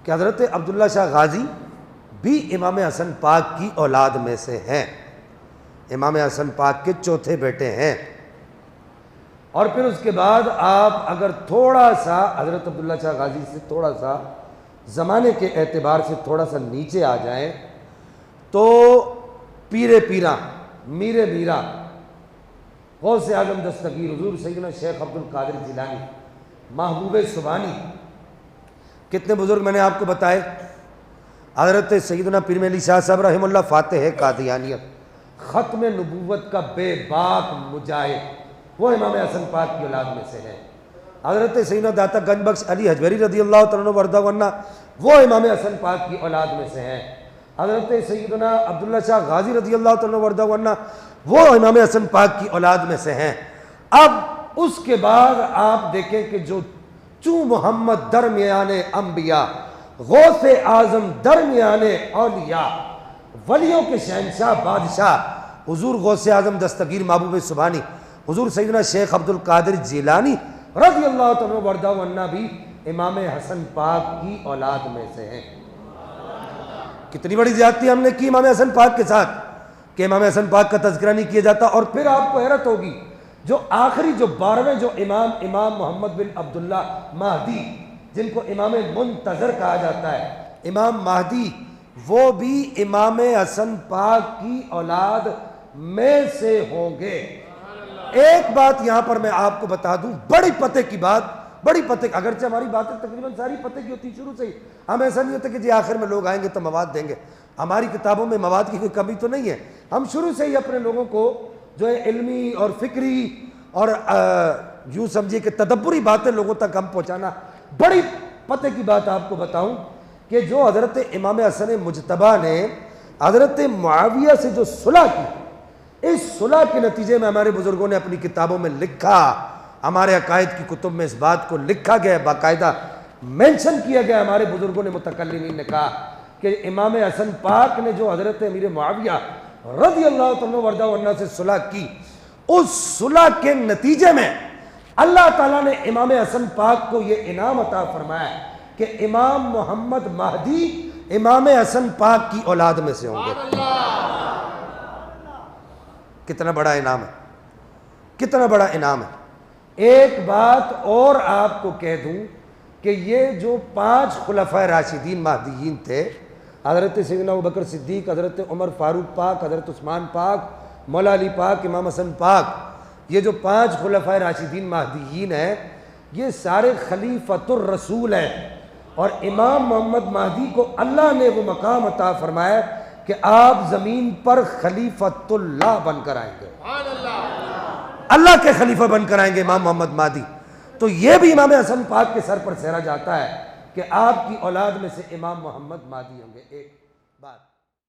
کہ حضرت عبداللہ شاہ غازی بھی امام حسن پاک کی اولاد میں سے ہیں، امام حسن پاک کے چوتھے بیٹے ہیں۔ اور پھر اس کے بعد آپ اگر تھوڑا سا حضرت عبداللہ شاہ غازی سے تھوڑا سا زمانے کے اعتبار سے تھوڑا سا نیچے آ جائیں تو پیر پیرا، میر میرا، غوث اعظم دستگیر حضور سیدنا شیخ عبد القادر جیلانی، محبوب سبحانی، کتنے بزرگ میں نے آپ کو بتائے۔ حضرت سیدنا پیر علی شاہ صاحب رحمہ اللہ فاتح قادیانیت، ختم نبوت کا بے باک مجاہد، وہ امام حسن پاک کی اولاد میں سے ہیں۔ حضرت سیدنا داتا گنج بخش علی حجویری رضی اللہ تعالیٰ وردہ عنہ وہ امام حسن پاک کی اولاد میں سے ہیں۔ حضرت سیدنا عبداللہ شاہ غازی رضی اللہ تعالیٰ وردہ عنہ وہ امام حسن پاک کی اولاد میں سے ہیں۔ اب اس کے بعد آپ دیکھیں کہ جو چوں محمد درمیان انبیاء، غوث اعظم درمیان اولیاء، ولیوں کے شہنشاہ بادشاہ حضور غوث اعظم دستگیر محبوب سبحانی حضور سیدنا شیخ عبد القادر جیلانی رضی اللہ تعالیٰ وردہ عنہ بھی امام حسن پاک کی اولاد میں سے ہیں۔ کتنی بڑی زیادتی ہم نے کی امام حسن پاک کے ساتھ کہ امام حسن پاک کا تذکرہ نہیں کیا جاتا۔ اور پھر آپ کو حیرت ہوگی جو آخری جو 12ویں جو امام محمد بن عبداللہ مہدی، جن کو امام منتظر کہا جاتا ہے، امام مہدی، وہ بھی امام حسن پاک کی اولاد میں سے ہوں گے۔ ایک بات یہاں پر میں آپ کو بتا دوں، بڑی پتے کی بات، بڑی پتے، اگرچہ ہماری باتیں تقریباً ساری پتے کی ہوتی شروع سے ہی، ہم ایسا نہیں ہوتا کہ جی آخر میں لوگ آئیں گے تو مواد دیں گے، ہماری کتابوں میں مواد کی کوئی کمی تو نہیں ہے، ہم شروع سے ہی اپنے لوگوں کو جو ہے علمی اور فکری اور یوں سمجھیے کہ تدبری باتیں لوگوں تک ہم پہنچانا۔ بڑی پتے کی بات آپ کو بتاؤں کہ جو حضرت امام حسن مجتبیٰ نے حضرت معاویہ سے جو صلح کی، اس صلح کے نتیجے میں ہمارے بزرگوں نے اپنی کتابوں میں لکھا، ہمارے عقائد کی کتب میں اس بات کو لکھا گیا، باقاعدہ مینشن کیا گیا، ہمارے بزرگوں نے متکلمین نے کہا کہ امام حسن پاک نے جو حضرت امیر معاویہ رضی اللہ تعالیٰ وردہ عنہ سے صلح کی، اس صلح کے نتیجے میں اللہ تعالیٰ نے امام حسن پاک کو یہ انعام عطا فرمایا کہ امام محمد مہدی امام حسن پاک کی اولاد میں سے ہوں گے۔ کتنا بڑا انعام ہے، کتنا بڑا انعام ہے۔ ایک بات اور آپ کو کہہ دوں کہ یہ جو 5 خلفائے راشدین مہدیین تھے، حضرت سیدنا ابوبکر صدیق، حضرت عمر فاروق پاک، حضرت عثمان پاک، مولا علی پاک، امام حسن پاک، یہ جو 5 خلفائے راشدین مہدیین ہیں، یہ سارے خلیفۃ الرسول ہیں، اور امام محمد مہدی کو اللہ نے وہ مقام عطا فرمایا کہ آپ زمین پر خلیفۃ اللہ بن کر آئیں گے، اللہ کے خلیفہ بن کر آئیں گے امام محمد مہدی۔ تو یہ بھی امام حسن پاک کے سر پر سہرا جاتا ہے کہ آپ کی اولاد میں سے امام محمد مہدی ہوں گے۔ ایک بات